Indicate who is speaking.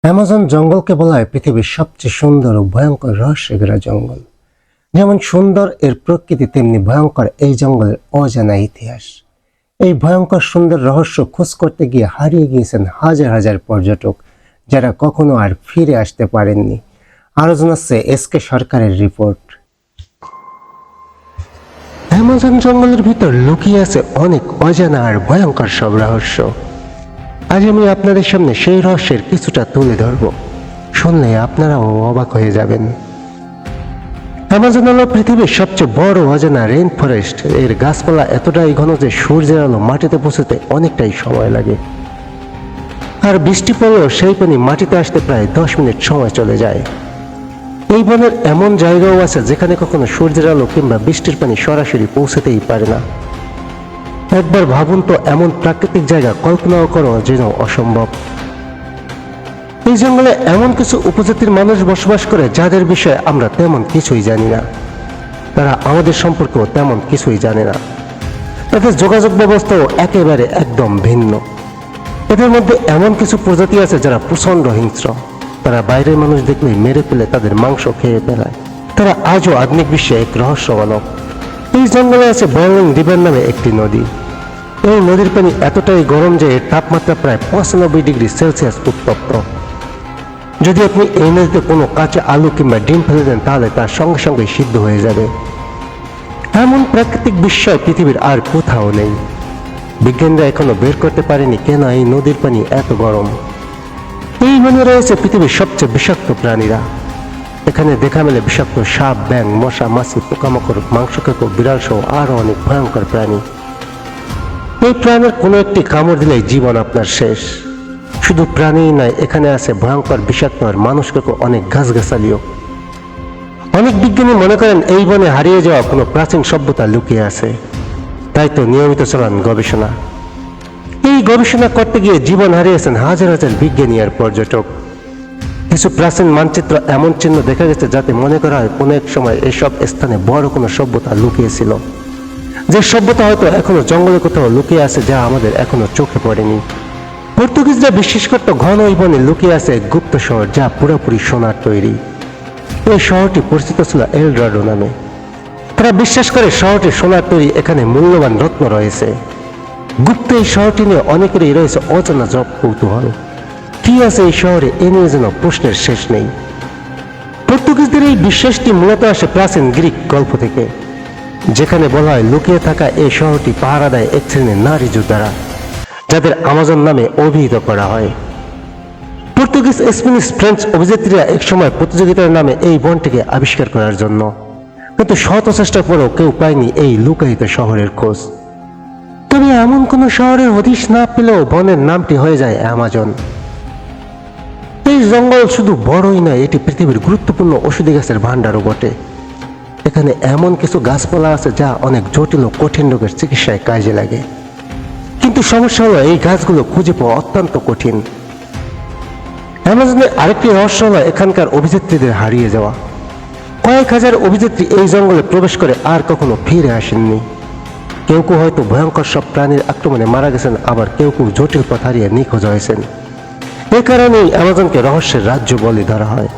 Speaker 1: Amazon জঙ্গলকে বলা হয় পৃথিবীর সবচেয়ে সুন্দর ও ভয়ঙ্কর রহস্যে ঘেরা জঙ্গল। যেমন সুন্দর এর প্রকৃতি, তেমনি ভয়ঙ্কর এই জঙ্গলের অজানা ইতিহাস। এই ভয়ঙ্কর সুন্দর রহস্য খোঁজ করতে গিয়ে হারিয়ে গিয়েছেন হাজার হাজার পর্যটক, যারা কখনো আর ফিরে আসতে পারেননি। আরো জানাচ্ছে এসকে সরকারের রিপোর্ট। অ্যামাজন জঙ্গলের ভিতর লুকিয়ে আছে অনেক অজানা আর ভয়ঙ্কর সব রহস্য। আজ আমি আপনাদের সামনে সেই রহস্যের কিছুটা তুলে ধরব। শুনলে আপনারাও অবাক হয়ে যাবেন। অ্যামাজন হলো পৃথিবীর সবচেয়ে বড় অজানা রেইন ফরেস্ট। এর গাছপালা এতটাই ঘন যে সূর্যের আলো মাটিতে পৌঁছতে অনেকটাই সময় লাগে, আর বৃষ্টি পড়লেও সেই পানি মাটিতে আসতে প্রায় 10 মিনিট সময় চলে যায়। এই বনের এমন জায়গাও আছে যেখানে কখনো সূর্যের আলো কিংবা বৃষ্টির পানি সরাসরি পৌঁছতেই পারে না। একবার ভাবুন তো, এমন প্রাকৃতিক জায়গা কল্পনাও করা যেন অসম্ভব। এই জঙ্গলে এমন কিছু উপজাতির মানুষ বসবাস করে যাদের বিষয়ে আমরা তেমন কিছুই জানি না। তারা আমাদের সম্পর্কেও তেমন কিছুই জানে না। তাদের যোগাযোগ ব্যবস্থাও একেবারে একদম ভিন্ন। এদের মধ্যে এমন কিছু প্রজাতি আছে যারা প্রচণ্ড হিংস্র। তারা বাইরের মানুষ দেখলেই মেরে ফেলে তাদের মাংস খেয়ে ফেলায়। তারা আজও আধুনিক বিশ্বে এক রহস্য মানব। এই জঙ্গলে আছে বয়লিং রিভার নামে একটি নদী। এই নদীর পানি এতটাই গরম যে এর তাপমাত্রা প্রায় 95 ডিগ্রি সেলসিয়াস উত্তপ্ত। যদি আপনি এই নদীতে কোনো কাঁচা আলু কিংবা ডিম ফেলে দেন, তাহলে তার সঙ্গে সঙ্গে সিদ্ধ হয়ে যাবে। এমন প্রাকৃতিক বিস্ময় পৃথিবীর আর কোথাও নেই। বিজ্ঞানীরা এখনো বের করতে পারেনি কেন এই নদীর পানি এত গরম। এই বনে রয়েছে পৃথিবীর সবচেয়ে বিষাক্ত প্রাণীরা। এখানে দেখা মেলে বিষাক্ত সাপ, ব্যাঙ, মশা, মাছি, পোকামাকড়, মাংসকেকো, বিড়াল সহ আরো অনেক ভয়ঙ্কর প্রাণী। এই প্রাণীর কোনো একটি কামড় দিলেই জীবন আপনার শেষ। শুধু প্রাণীই নয়, এখানে আছে ভয়ঙ্কর বিষাক্ত আর মানুষকেকো অনেক গাছগাছালিও। অনেক বিজ্ঞানী মনে করেন এই বনে হারিয়ে যাওয়া কোনো প্রাচীন সভ্যতা লুকিয়ে আছে। তাই তো নিয়মিত চলান গবেষণা। এই গবেষণা করতে গিয়ে জীবন হারিয়েছেন হাজার হাজার বিজ্ঞানী আর পর্যটক। কিছু প্রাচীন মানচিত্র এমন চিহ্ন দেখা গেছে যাতে মনে করা হয় কোনো এক সময় এসব স্থানে বড় কোনো সভ্যতা লুকিয়েছিল। যে সভ্যতা হয়তো এখনো জঙ্গলে কোথাও লুকিয়ে আছে, যা আমাদের এখনো চোখে পড়েনি। পর্তুগিজরা বিশ্বাস করত ঘন এই বনে লুকিয়ে আছে এক গুপ্ত শহর, যা পুরোপুরি সোনার তৈরি। এই শহরটি পরিচিত ছিল এল ডোরাডো নামে। তারা বিশ্বাস করে শহরটি সোনার তৈরি, এখানে মূল্যবান রত্ন রয়েছে। গুপ্ত এই শহরটি নিয়ে অনেকেরই রয়েছে অজানা জব কৌতূহল। কি আছে এই শহরে, এ নিয়ে যেন প্রশ্নের শেষ নেই। পর্তুগিজদের এই বিশ্বাসটি মূলত আসে প্রাচীন গ্রিক গল্প থেকে, যেখানে বলা হয় লুকিয়ে থাকা এই শহরটি পাহারা দেয় এক শ্রেণীর নারী যোদ্ধারা, যাদের আমাজন নামে অভিহিত করা হয়। পর্তুগিজ, স্প্যানিশ, ফ্রেঞ্চ অভিযাত্রীরা একসময় প্রতিযোগিতার নামে এই বনটিকে আবিষ্কার করার জন্য, কিন্তু শত চেষ্টার পরেও কেউ পায়নি এই লুকায়িত শহরের খোঁজ। তবে এমন কোন শহরের হদিশ না পেলেও বনের নামটি হয়ে যায় অ্যামাজন। এই জঙ্গল শুধু বড়ই নয়, এটি পৃথিবীর গুরুত্বপূর্ণ ওষুধি গাছের ভান্ডারও বটে। এখানে এমন কিছু গাছপালা আছে যা অনেক জটিল ও কঠিন রোগের চিকিৎসায় কাজে লাগে। কিন্তু সমস্যা হলো এই গাছগুলো খুঁজে পাওয়া অত্যন্ত কঠিন। অ্যামাজনের আরেকটি রহস্য হলো এখানকার অভিযাত্রীদের হারিয়ে যাওয়া। কয়েক হাজার অভিযাত্রী এই জঙ্গলে প্রবেশ করে আর কখনো ফিরে আসেননি। কেউ কেউ হয়তো ভয়ঙ্কর সব প্রাণীর আক্রমণে মারা গেছেন, আবার কেউ কেউ জটিল পথ হারিয়ে নিখোঁজ হয়েছেন। এ কারণেই অ্যামাজনকে রহস্যের রাজ্য বলে ধরা হয়।